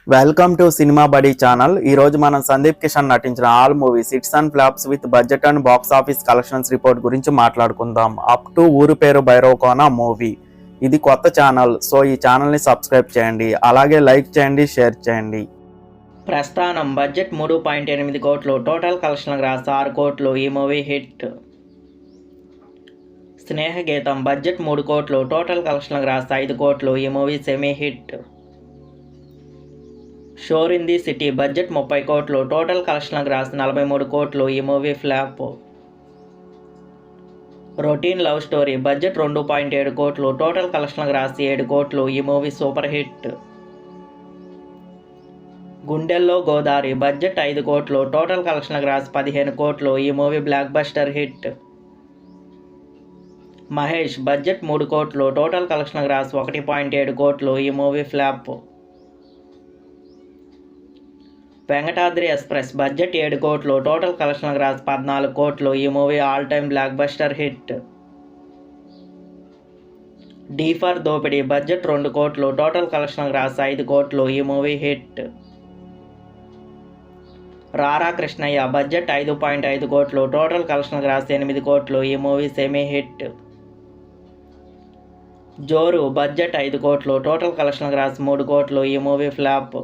Welcome to cinema buddy channel. ఈ రోజు మనం సందీప్ కిషన్ నటించిన all movies hits and flops with budget and box office collections report గురించి మాట్లాడుకుందాం. అప్ టు ఊరు పేరు భైరవకోన మూవీ. ఇది కొత్త ఛానల్, సో ఈ ఛానల్ని సబ్స్క్రైబ్ చేయండి, అలాగే లైక్ చేయండి, షేర్ చేయండి. ప్రస్థానం బడ్జెట్ 3.8 కోట్లు, టోటల్ కలెక్షన్ గ్రాస్ 6 కోట్లు. ఈ మూవీ హిట్. స్నేహగీతం బడ్జెట్ 3 కోట్లు, టోటల్ కలెక్షన్ గ్రాస్ 5 కోట్లు. ఈ movie semi hit. Shor in the city budget 30 కోట్లు, టోటల్ కలెక్షన్ గ్రాస్ 43 కోట్లు. ఈ movie flop. Routine love story budget 2.7 కోట్లు, టోటల్ కలెక్షన్ గ్రాస్ 7 కోట్లు. ఈ మూవీ సూపర్ హిట్. గుండెల్లో గోదారి బడ్జెట్ 5 కోట్లు, టోటల్ కలెక్షన్ గ్రాస్ 15 కోట్లు. ఈ movie blockbuster hit. Mahesh budget 3 కోట్లు, టోటల్ కలెక్షన్ గ్రాస్ 1.7 కోట్లు. ఈ movie flop. Venkatadri express budget 7 కోట్లు, టోటల్ కలెక్షన్ గ్రాస్ 14 కోట్లు. ఈ movie all time blockbuster hit. D for Dopidi budget 2 కోట్లు, టోటల్ కలెక్షన్ గ్రాస్ 5 కోట్లు. ఈ మూవీ హిట్. రారా కృష్ణయ్య బడ్జెట్ 5.5 కోట్లు, టోటల్ కలెక్షన్ గ్రాస్ 8 కోట్లు. ఈ మూవీ సెమీ హిట్. జోరు బడ్జెట్ 5 కోట్లు, టోటల్ కలెక్షన్ గ్రాస్ 3 కోట్లు. ఈ మూవీ ఫ్లాప్.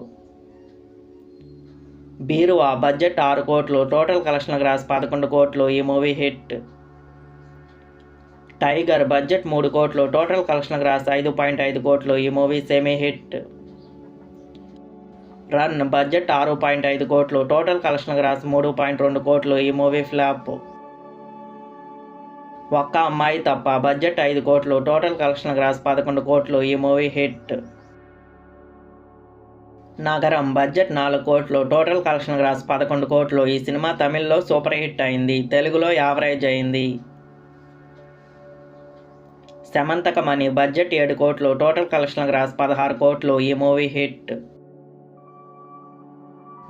బీరువా బడ్జెట్ 6 కోట్లు, టోటల్ కలెక్షన్ గ్రాస్ 11 కోట్లు. ఈ మూవీ హిట్. టైగర్ బడ్జెట్ 3 కోట్లు, టోటల్ కలెక్షన్ గ్రాస్ 5.5 కోట్లు. ఈ movie semi hit. Run budget 6.5 కోట్లు, టోటల్ కలెక్షన్ గ్రాస్ 3.2 కోట్లు. ఈ మూవీ ఫ్లాప్. ఒక్క అమ్మాయి తప్ప బడ్జెట్ 5 కోట్లు, టోటల్ కలెక్షన్ గ్రాస్ 11 కోట్లు. ఈ మూవీ హిట్. నగరం బడ్జెట్ 4 కోట్లు, టోటల్ కలెక్షన్ గ్రాస్ 11 కోట్లు. ఈ సినిమా తమిళ్లో సూపర్ హిట్ అయింది, తెలుగులో యావరేజ్ అయింది. శమంతకమణి బడ్జెట్ 7 కోట్లు, టోటల్ కలెక్షన్ గ్రాస్ 16 కోట్లు. ఈ మూవీ హిట్.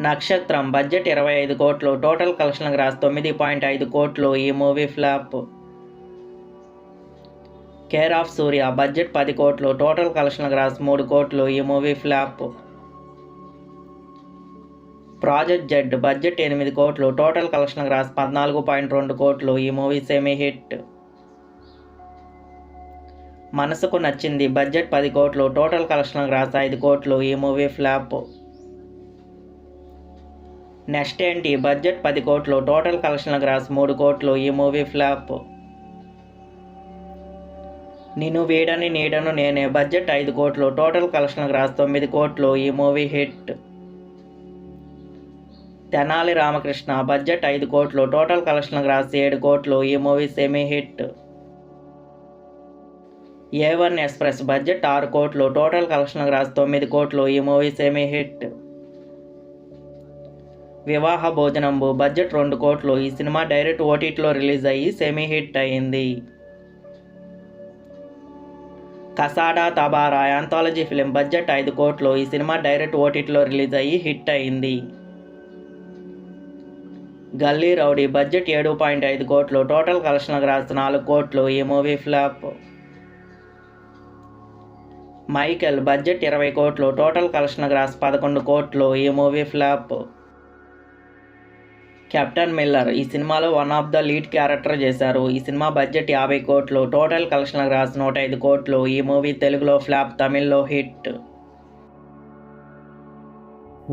నక్షత్రం బడ్జెట్ 25 కోట్లు, టోటల్ కలెక్షన్ గ్రాస్ 9.5 కోట్లు. ఈ movie flop. Care of Surya budget 10 కోట్లు, టోటల్ కలెక్షన్ గ్రాస్ 3 కోట్లు. ఈ movie flop. Project Z budget 8 కోట్లు, టోటల్ కలెక్షన్ గ్రాస్ 14.2 కోట్లు. ఈ మూవీ సెమీ హిట్. మనసుకు నచ్చింది బడ్జెట్ 10 కోట్లు, టోటల్ కలెక్షన్ గ్రాస్ 5 కోట్లు. ఈ మూవీ ఫ్లాప్. నెక్స్ట్ ఏంటి బడ్జెట్ 10 కోట్లు, టోటల్ కలెక్షన్ గ్రాస్ 3 కోట్లు. ఈ మూవీ ఫ్లాప్. నిన్ను వీడని నీడను నేనే బడ్జెట్ 5 కోట్లు, టోటల్ కలెక్షన్ గ్రాస్ 9 కోట్లు. ఈ movie hit. Tenali Ramakrishna budget 5 కోట్లు, టోటల్ కలెక్షన్ గ్రాస్ 7 కోట్లు. ఈ movie semi hit. A1 express budget 6 కోట్లు, టోటల్ కలెక్షన్ గ్రాస్ 9 కోట్లు. ఈ మూవీ సెమీ హిట్. వివాహ భోజనంబు బడ్జెట్ 2 కోట్లు. ఈ సినిమా డైరెక్ట్ ఓటీటీలో రిలీజ్ అయ్యి సెమీ హిట్ అయింది. కసాడా తబారా యాంథాలజీ ఫిలిం బడ్జెట్ 5 కోట్లు. ఈ సినిమా డైరెక్ట్ ఓటీటీలో రిలీజ్ అయ్యి హిట్ అయింది. గల్లీ రౌడీ బడ్జెట్ 7.5 కోట్లు, టోటల్ కలెక్షన్ గ్రాస్ 4 కోట్లు. ఈ మూవీ ఫ్లాప్. మైకెల్ బడ్జెట్ 20 కోట్లు, టోటల్ కలెక్షన్ గ్రాస్ 11 కోట్లు. ఈ మూవీ ఫ్లాప్. కెప్టెన్ మిల్లర్ ఈ సినిమాలో one of the lead character చేశారు. ఈ సినిమా బడ్జెట్ 50 కోట్లు, టోటల్ కలెక్షన్ గ్రాస్ 105 కోట్లు. ఈ మూవీ తెలుగులో ఫ్లాప్, తమిళ్లో హిట్.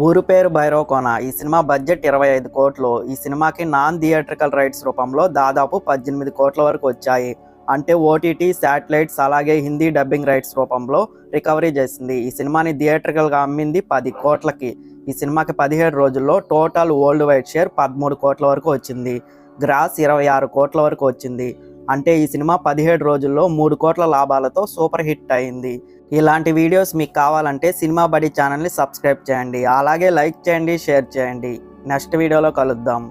ఊరు పేరు భైరవకోన ఈ సినిమా బడ్జెట్ 25 కోట్లు. ఈ సినిమాకి నాన్ థియేట్రికల్ రైట్స్ రూపంలో దాదాపు 18 కోట్ల వరకు వచ్చాయి. అంటే ఓటీటీ, శాటిలైట్స్, అలాగే హిందీ డబ్బింగ్ రైట్స్ రూపంలో రికవరీ చేసింది. ఈ సినిమాని థియేట్రికల్గా అమ్మింది 10 కోట్లకి. ఈ సినిమాకి 17 రోజుల్లో టోటల్ వరల్డ్ వైడ్ షేర్ 13 కోట్ల వరకు వచ్చింది. గ్రాస్ 26 కోట్ల వరకు వచ్చింది. అంటే ఈ సినిమా 17 రోజుల్లో 3 కోట్ల లాభాలతో సూపర్ హిట్ అయింది. ఇలాంటి వీడియోస్ మీకు కావాలంటే సినిమా బడీ ఛానల్ని సబ్స్క్రైబ్ చేయండి, అలాగే లైక్ చేయండి, షేర్ చేయండి. నెక్స్ట్ వీడియోలో కలుద్దాం.